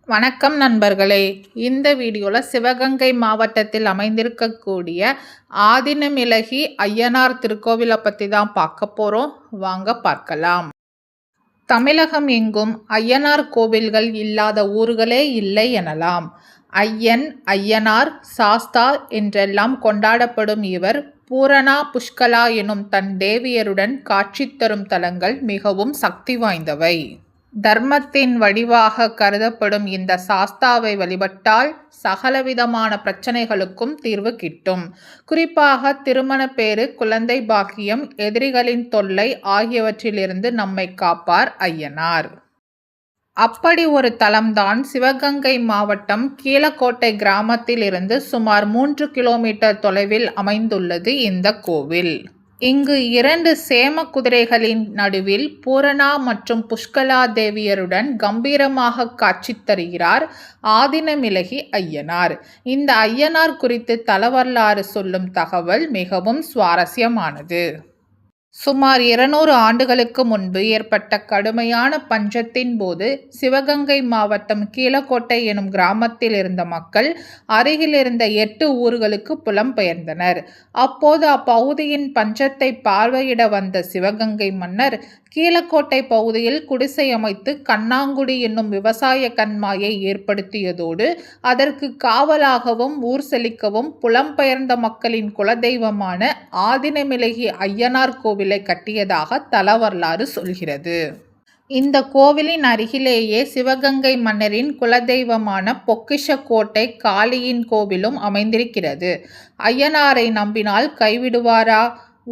வணக்கம் நண்பர்களே. இந்த வீடியோவில் சிவகங்கை மாவட்டத்தில் அமைந்திருக்கக்கூடிய ஆதினமிலகி ஐயனார் திருக்கோவிலை பற்றி தான் பார்க்க போகிறோம். வாங்க பார்க்கலாம். தமிழகம் எங்கும் ஐயனார் கோவில்கள் இல்லாத ஊர்களே இல்லை எனலாம். ஐயன், ஐயனார், சாஸ்தா என்றெல்லாம் கொண்டாடப்படும் இவர் பூரணா, புஷ்கலா எனும் தன் தேவியருடன் காட்சி தரும் தலங்கள் மிகவும் சக்தி வாய்ந்தவை. தர்மத்தின் வடிவாக கருதப்படும் இந்த சாஸ்தாவை வழிபட்டால் சகலவிதமான பிரச்சனைகளுக்கும் தீர்வு கிட்டும். குறிப்பாக திருமண பேறு, குழந்தை பாக்கியம், எதிரிகளின் தொல்லை ஆகியவற்றிலிருந்து நம்மை காப்பார் ஐயனார். அப்படி ஒரு தலம்தான் சிவகங்கை மாவட்டம் கீழக்கோட்டை கிராமத்தில் இருந்து சுமார் 3 கிலோமீட்டர் தொலைவில் அமைந்துள்ளது இந்த கோவில். இங்கு 2 சேம குதிரைகளின் நடுவில் பூரணா மற்றும் புஷ்கலா தேவியருடன் கம்பீரமாக காட்சி தருகிறார் ஆதினமிலகி ஐயனார். இந்த ஐயனார் குறித்து தலவரலாறு சொல்லும் தகவல் மிகவும் சுவாரஸ்யமானது. சுமார் 200 ஆண்டுகளுக்கு முன்பு ஏற்பட்ட கடுமையான பஞ்சத்தின் போது சிவகங்கை மாவட்டம் கீழக்கோட்டை எனும் கிராமத்தில் இருந்த மக்கள் அருகில் இருந்த 8 ஊர்களுக்கு புலம்பெயர்ந்தனர். அப்போது அப்பகுதியின் பஞ்சத்தை பார்வையிட வந்த சிவகங்கை மன்னர் கீழக்கோட்டை பகுதியில் குடிசை அமைத்து கண்ணாங்குடி என்னும் விவசாய கண்மாயை ஏற்படுத்தியதோடு அதற்கு காவலாகவும் ஊர் செழிக்கவும் புலம்பெயர்ந்த மக்களின் குலதெய்வமான ஆதினமிலகி ஐயனார் கோவிலை கட்டியதாக தலவரலாறு சொல்கிறது. இந்த கோவிலின் அருகிலேயே சிவகங்கை மன்னரின் குலதெய்வமான பொக்கிஷக்கோட்டை காளியின் கோவிலும் அமைந்திருக்கிறது. ஐயனாரை நம்பினால் கைவிடுவாரா?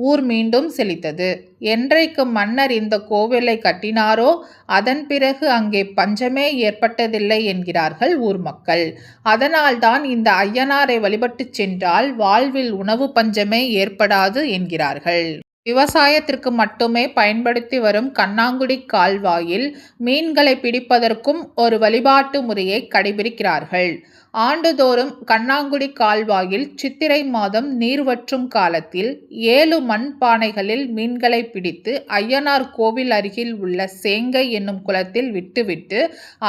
ஊர் மீண்டும் செழித்தது. என்றைக்கு மன்னர் இந்த கோவிலை கட்டினாரோ அதன் பிறகு அங்கே பஞ்சமே ஏற்பட்டதில்லை என்கிறார்கள் ஊர் மக்கள். அதனால்தான் இந்த ஐயனாரை வழிபட்டு சென்றால் வாழ்வில் உணவு பஞ்சமே ஏற்படாது என்கிறார்கள். விவசாயத்திற்கு மட்டுமே பயன்படுத்தி வரும் கண்ணாங்குடி கால்வாயில் மீன்களை பிடிப்பதற்கும் ஒரு வழிபாட்டு முறையை கடைபிடிக்கிறார்கள். ஆண்டுதோறும் கண்ணாங்குடி கால்வாயில் சித்திரை மாதம் நீர் வற்றும் காலத்தில் 7 மண் பானைகளில் மீன்களை பிடித்து ஐயனார் கோவில் அருகில் உள்ள சேங்கை என்னும் குளத்தில் விட்டுவிட்டு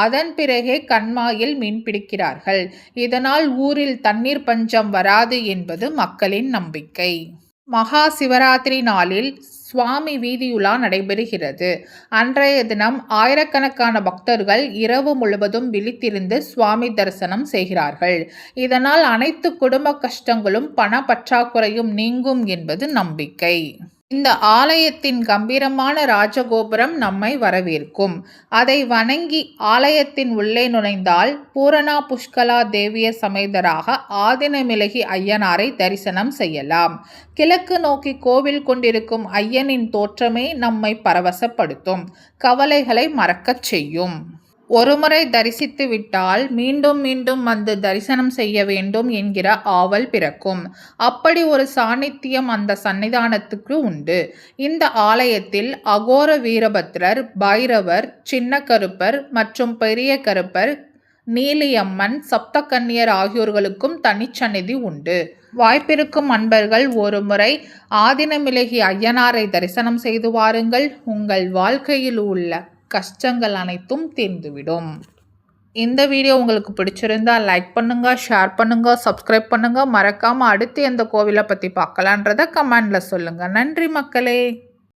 அதன் பிறகே கண்மாயில் மீன் பிடிக்கிறார்கள். இதனால் ஊரில் தண்ணீர் பஞ்சம் வராது என்பது மக்களின் நம்பிக்கை. மகா சிவராத்திரி நாளில் சுவாமி வீதியுலா நடைபெறுகிறது. அன்றைய தினம் ஆயிரக்கணக்கான பக்தர்கள் இரவு முழுவதும் விழித்திருந்து சுவாமி தரிசனம் செய்கிறார்கள். இதனால் அனைத்து குடும்ப கஷ்டங்களும் பண பற்றாக்குறையும் நீங்கும் என்பது நம்பிக்கை. இந்த ஆலயத்தின் கம்பீரமான ராஜகோபுரம் நம்மை வரவேற்கும். அதை வணங்கி ஆலயத்தின் உள்ளே நுழைந்தால் பூரணா புஷ்கலா தேவிய சமேதராக ஆதினமிலகி ஐயனாரை தரிசனம் செய்யலாம். கிழக்கு நோக்கி கோவில் கொண்டிருக்கும் ஐயனின் தோற்றமே நம்மை பரவசப்படுத்தும், கவலைகளை மறக்கச் செய்யும். ஒருமுறை தரிசித்து விட்டால் மீண்டும் மீண்டும் வந்து தரிசனம் செய்ய வேண்டும் என்கிற ஆவல் பிறக்கும். அப்படி ஒரு சாநித்தியம் அந்த சன்னிதானத்துக்கு உண்டு. இந்த ஆலயத்தில் அகோர வீரபத்ரர், பைரவர், சின்ன கருப்பர் மற்றும் பெரிய கருப்பர், நீலியம்மன், சப்தகன்னியர் ஆகியோர்களுக்கும் தனிச்சந்நிதி உண்டு. வாய்ப்பிருக்கும் அன்பர்கள் ஒருமுறை ஆதினமிலகி ஐயனாரை தரிசனம் செய்து வாருங்கள். உங்கள் வாழ்க்கையில் உள்ள கஷ்டங்கள் அனைத்தும் தீர்ந்துவிடும். இந்த வீடியோ உங்களுக்கு பிடிச்சிருந்தா லைக் பண்ணுங்க, ஷேர் பண்ணுங்க, சப்ஸ்கிரைப் பண்ணுங்க. மறக்காம அடுத்து எந்த கோவிலை பற்றி பார்க்கலான்றதை கமெண்ட்ல சொல்லுங்க. நன்றி மக்களே.